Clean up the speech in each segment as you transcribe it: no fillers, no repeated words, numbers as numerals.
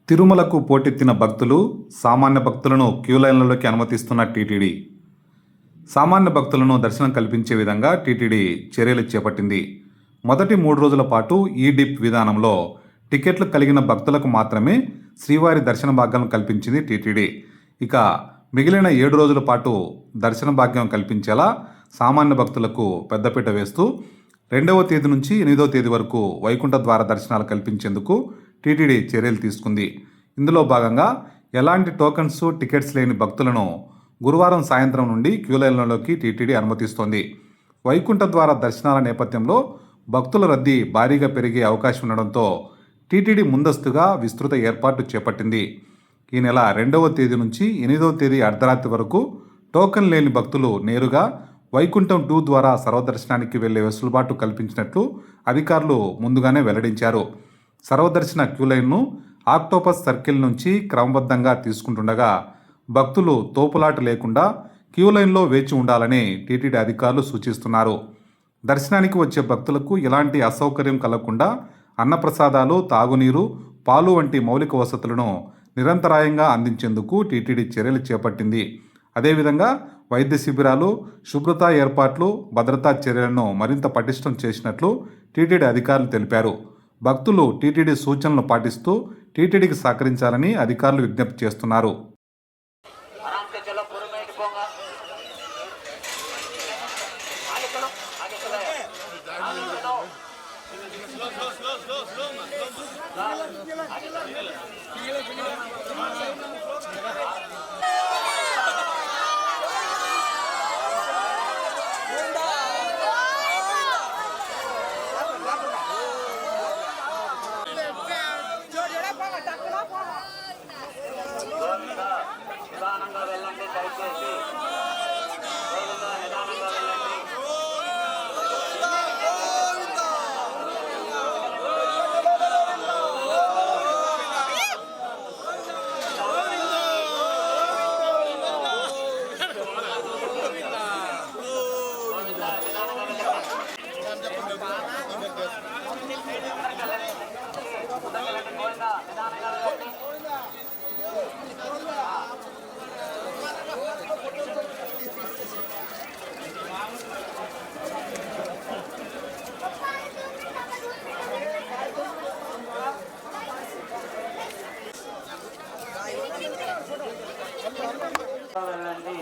తిరుమలకు పోటెత్తిన భక్తులు, సామాన్య భక్తులను క్యూ లైన్లలోకి అనుమతిస్తున్న టీటీడీ. సామాన్య భక్తులను దర్శనం కల్పించే విధంగా టీటీడీ చర్యలు చేపట్టింది. మొదటి 3 రోజుల పాటు ఈ డిప్ విధానంలో టికెట్లు కలిగిన భక్తులకు మాత్రమే శ్రీవారి దర్శన భాగ్యం కల్పించింది టీటీడీ. ఇక మిగిలిన 7 రోజుల పాటు దర్శన భాగ్యం కల్పించేలా సామాన్య భక్తులకు పెద్దపీట వేస్తూ 2వ తేదీ నుంచి 8వ తేదీ వరకు వైకుంఠ ద్వార దర్శనాలు కల్పించేందుకు టీటీడీ చర్యలు తీసుకుంది. ఇందులో భాగంగా ఎలాంటి టోకన్స్, టికెట్స్ లేని భక్తులను గురువారం సాయంత్రం నుండి క్యూ లైన్లలోకి టీటీడీ అనుమతిస్తోంది. వైకుంఠ ద్వార దర్శనాల నేపథ్యంలో భక్తుల రద్దీ భారీగా పెరిగే అవకాశం ఉండడంతో టీటీడీ ముందస్తుగా విస్తృత ఏర్పాట్లు చేపట్టింది. ఈ నెల 2వ తేదీ నుంచి 8వ తేదీ అర్ధరాత్రి వరకు టోకన్ లేని భక్తులు నేరుగా వైకుంఠం 2 ద్వారా సర్వదర్శనానికి వెళ్లే వెసులుబాటు కల్పించినట్లు అధికారులు ముందుగానే వెల్లడించారు. సర్వదర్శన క్యూ లైన్ను ఆక్టోపస్ సర్కిల్ నుంచి క్రమబద్ధంగా తీసుకుంటుండగా భక్తులు తోపులాట లేకుండా క్యూ లైన్లో వేచి ఉండాలని టీటీడీ అధికారులు సూచిస్తున్నారు. దర్శనానికి వచ్చే భక్తులకు ఎలాంటి అసౌకర్యం కలగకుండా అన్నప్రసాదాలు, తాగునీరు, పాలు వంటి మౌలిక వసతులను నిరంతరాయంగా అందించేందుకు టీటీడీ చర్యలు చేపట్టింది. అదేవిధంగా వైద్య శిబిరాలు, శుభ్రతా ఏర్పాట్లు, భద్రతా చర్యలను మరింత పటిష్టం చేసినట్లు టీటీడీ అధికారులు తెలిపారు. భక్తులు టీటీడీ సూచనలు పాటిస్తూ టీటీడీకి సహకరించాలని అధికారులు విజ్ఞప్తి చేస్తున్నారు. నిదానంగా వెళ్ళండి, దయచేసి నిదానంగా వెళ్ళండి. వెళ్ళండి,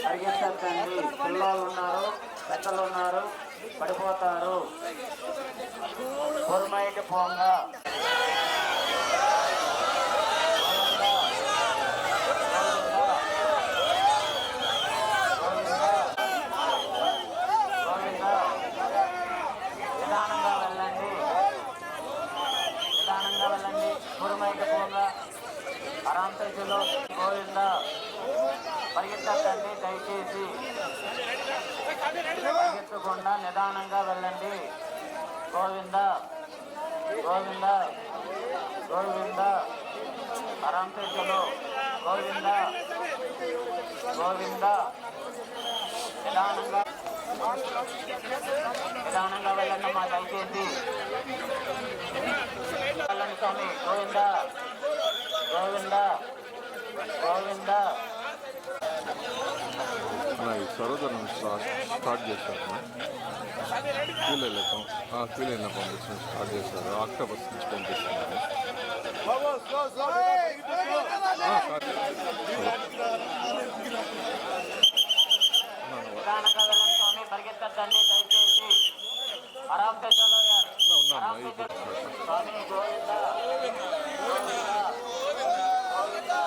పరిగెత్తకండి. పిల్లలు ఉన్నారు, పెద్దలు ఉన్నారు, పడిపోతారు. పొరుమైకి పోంగా నిదానంగా వెళ్ళండి, నిదానంగా వెళ్ళండి. పొరుమైకి పోంగా అరాంతలో గోవిందా. పరిగెత్తకండి, దయచేసి పరిగెత్తకుండా నిదానంగా వెళ్ళండి. గోవిందా గోవిందా గోవిందా. అరాంతలో గోవిందా గోవిందా. నిదానంగా నిదానంగా వెళ్ళండమ్మా, దయచేసి వెళ్ళండి స్వామి. గోవిందా గోవిందా గోవిందా. సరోదరం స్టార్ట్ చేశారు. క్యూలైన్ పంపించడం స్టార్ట్ చేశారు. ఆక్టోబస్ నుంచి పంపిస్తున్నారు. నిదానంగా వెళ్ళండి స్వామి, పరిగెత్తద్దండి దయచేసి. ఆరామ్ చలో యార్. స్వామి గోవిందా గోవిందా గోవిందా.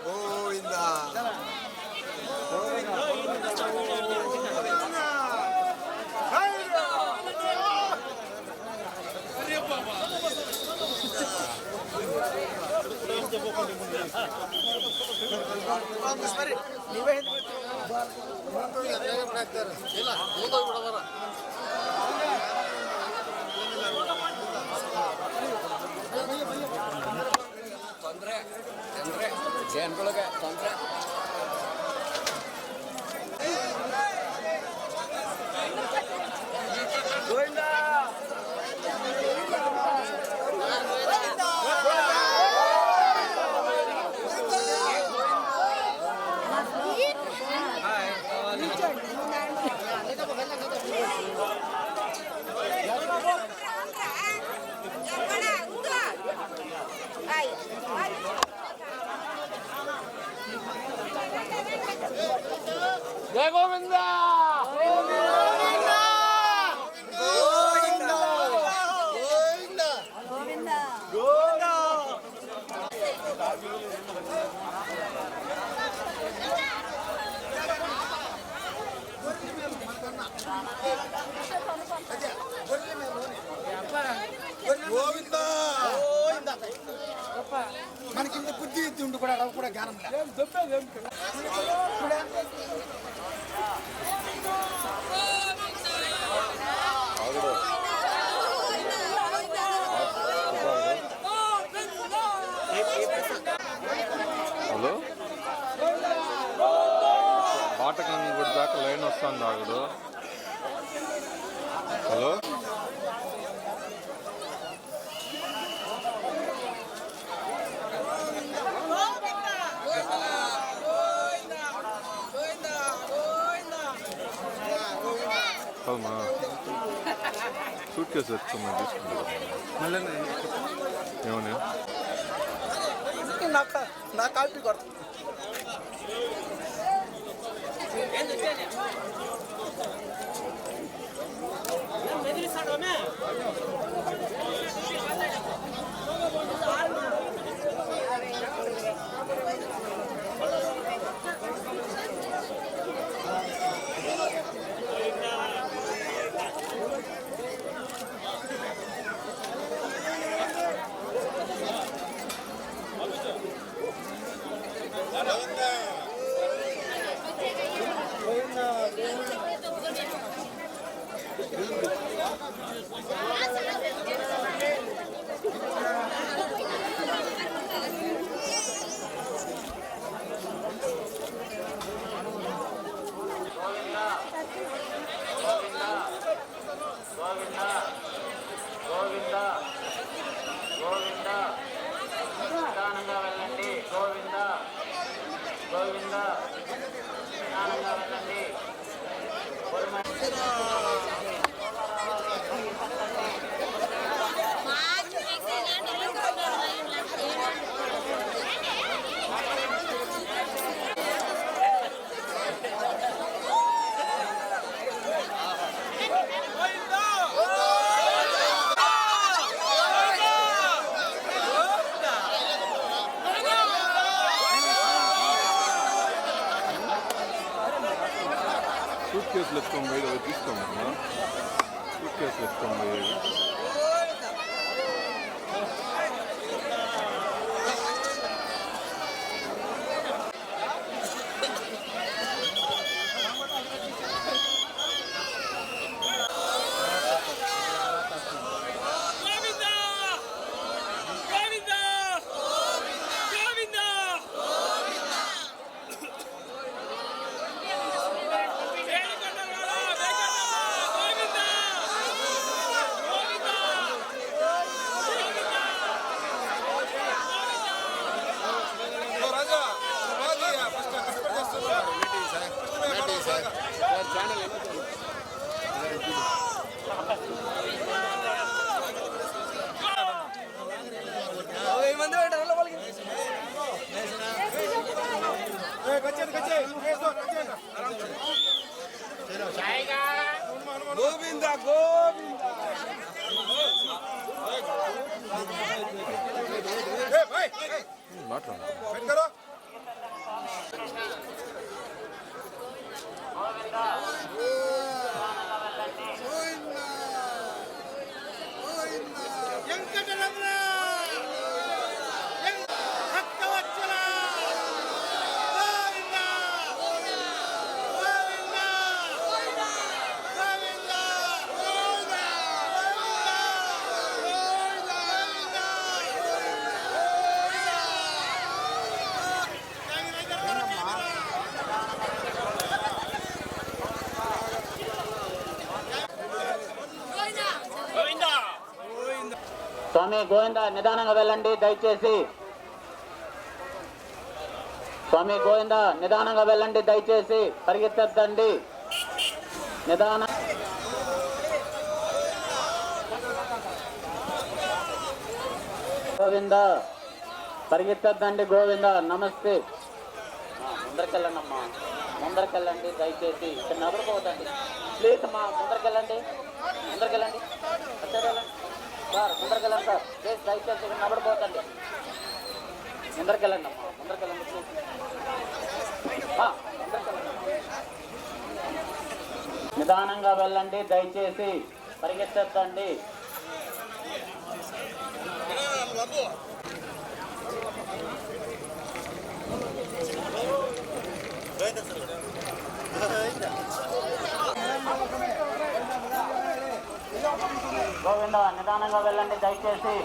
Govinda. జయ గోవింద మనకింత బుద్ధి ఉండి కూడా అడవ కూడా జ్ఞానం హలో బాటకం గుడి దాకా లైన్ వస్తుంది ఆగుడు. హలో అవునా సూట్ కేసు వచ్చున్నా తీసుకుంటా ఏమని నా కాపీ కొడతా గోవింద గోవింద నిదానంగా వెళ్ళండి. గోవింద గోవింద నిదానంగా వెళ్ళండి. సూట్ కేసులు ఎత్తుకొని పోయి అవి తీసుకోమన్నా. సూట్ కేసులు ఎత్తుకొని పోయి గోవింద గోవింద మాట్లాడు. వెంకటరమణ భక్తవత్సల గోవింద స్వామి గోవింద నిదానంగా వెళ్ళండి దయచేసి. స్వామి గోవింద నిదానంగా వెళ్ళండి దయచేసి, పరిగెత్తద్దండి నిదాన. గోవింద పరిగెత్తద్దండి గోవింద. నమస్తే. ముందరికెళ్ళండి అమ్మా, ముందరికెళ్ళండి దయచేసి, ఇక్కడ నడవకపోవద్దండి ప్లీజ్ అమ్మా. ముందరికెళ్ళండి, ముందరికెళ్ళండి సార్, ముందరికెళ్ళండి సార్ ప్లీజ్ దయచేసి, ఇక్కడ నడవకపోవద్దండి. ముందరికెళ్ళండి అమ్మా, ముందరికెళ్ళండి ప్లీజ్. నిదానంగా వెళ్ళండి దయచేసి, పరిగెత్తద్దండి. గోవింద నిదానంగా వెళ్ళండి దయచేసి.